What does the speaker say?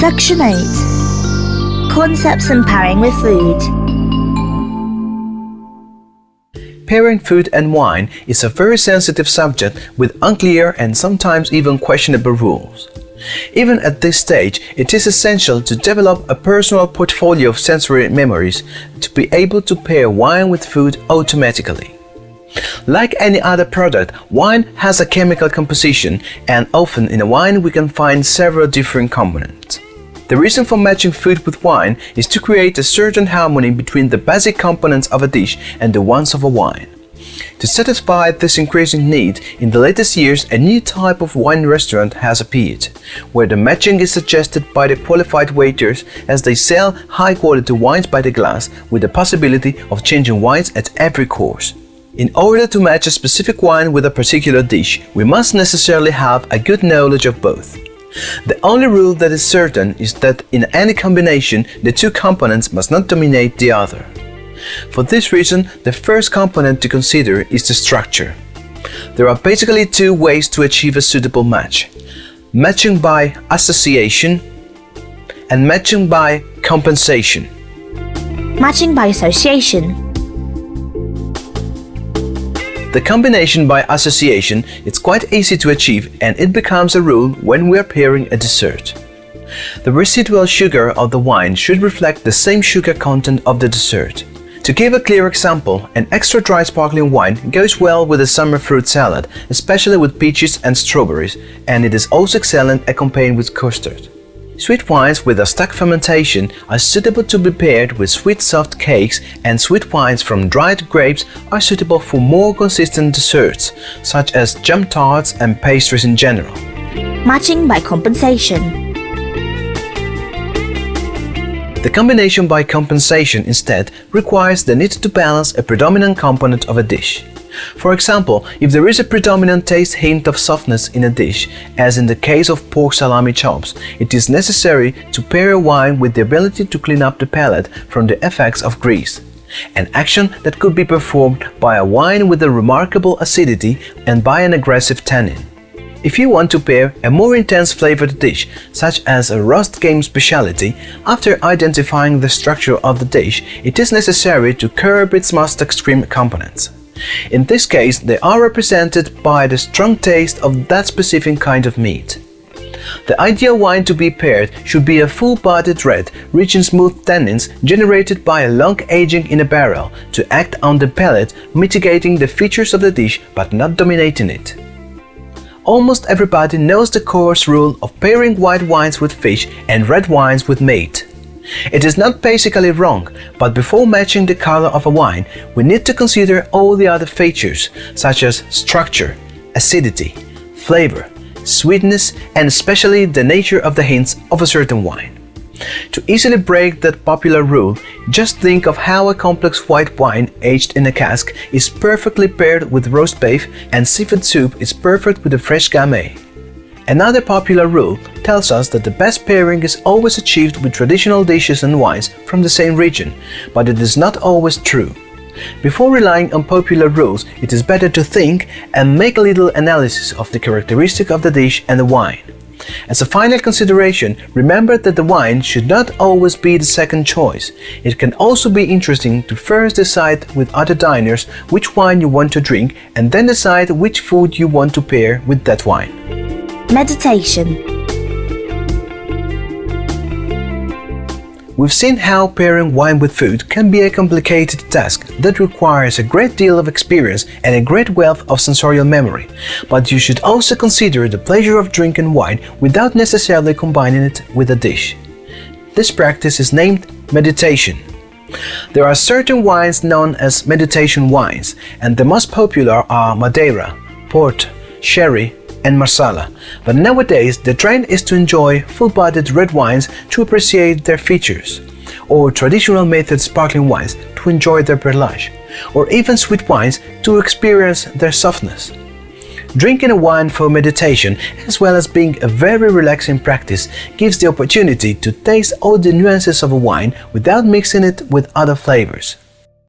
Section 8. Concepts and pairing with food. Pairing food and wine is a very sensitive subject with unclear and sometimes even questionable rules. Even at this stage, it is essential to develop a personal portfolio of sensory memories to be able to pair wine with food automatically. Like any other product, wine has a chemical composition, and often in a wine we can find several different components. The reason for matching food with wine is to create a certain harmony between the basic components of a dish and the ones of a wine. To satisfy this increasing need, in the latest years a new type of wine restaurant has appeared, where the matching is suggested by the qualified waiters as they sell high-quality wines by the glass with the possibility of changing wines at every course. In order to match a specific wine with a particular dish, we must necessarily have a good knowledge of both. The only rule that is certain is that in any combination, the two components must not dominate the other. For this reason, the first component to consider is the structure. There are basically two ways to achieve a suitable match: matching by association and matching by compensation. Matching by association. The combination by association is quite easy to achieve, and it becomes a rule when we are pairing a dessert. The residual sugar of the wine should reflect the same sugar content of the dessert. To give a clear example, an extra dry sparkling wine goes well with a summer fruit salad, especially with peaches and strawberries, and it is also excellent accompanied with custard. Sweet wines with a stack fermentation are suitable to be paired with sweet soft cakes, and sweet wines from dried grapes are suitable for more consistent desserts, such as jam tarts and pastries in general. Matching by compensation. The combination by compensation instead requires the need to balance a predominant component of a dish. For example, if there is a predominant taste hint of softness in a dish, as in the case of pork salami chops, it is necessary to pair a wine with the ability to clean up the palate from the effects of grease, an action that could be performed by a wine with a remarkable acidity and by an aggressive tannin. If you want to pair a more intense flavored dish, such as a roast game specialty, after identifying the structure of the dish, it is necessary to curb its most extreme components. In this case, they are represented by the strong taste of that specific kind of meat. The ideal wine to be paired should be a full-bodied red, rich in smooth tannins generated by a long aging in a barrel to act on the palate, mitigating the features of the dish but not dominating it. Almost everybody knows the coarse rule of pairing white wines with fish and red wines with meat. It is not basically wrong, but before matching the color of a wine, we need to consider all the other features, such as structure, acidity, flavor, sweetness, and especially the nature of the hints of a certain wine. To easily break that popular rule, just think of how a complex white wine aged in a cask is perfectly paired with roast beef, and seafood soup is perfect with a fresh gamay. Another popular rule tells us that the best pairing is always achieved with traditional dishes and wines from the same region, but it is not always true. Before relying on popular rules, it is better to think and make a little analysis of the characteristic of the dish and the wine. As a final consideration, remember that the wine should not always be the second choice. It can also be interesting to first decide with other diners which wine you want to drink, and then decide which food you want to pair with that wine. Meditation. We've seen how pairing wine with food can be a complicated task that requires a great deal of experience and a great wealth of sensorial memory, but you should also consider the pleasure of drinking wine without necessarily combining it with a dish. This practice is named meditation. There are certain wines known as meditation wines, and the most popular are Madeira, Port, Sherry, and Marsala, but nowadays the trend is to enjoy full-bodied red wines to appreciate their features, or traditional method sparkling wines to enjoy their perlage, or even sweet wines to experience their softness. Drinking a wine for meditation, as well as being a very relaxing practice, gives the opportunity to taste all the nuances of a wine without mixing it with other flavors.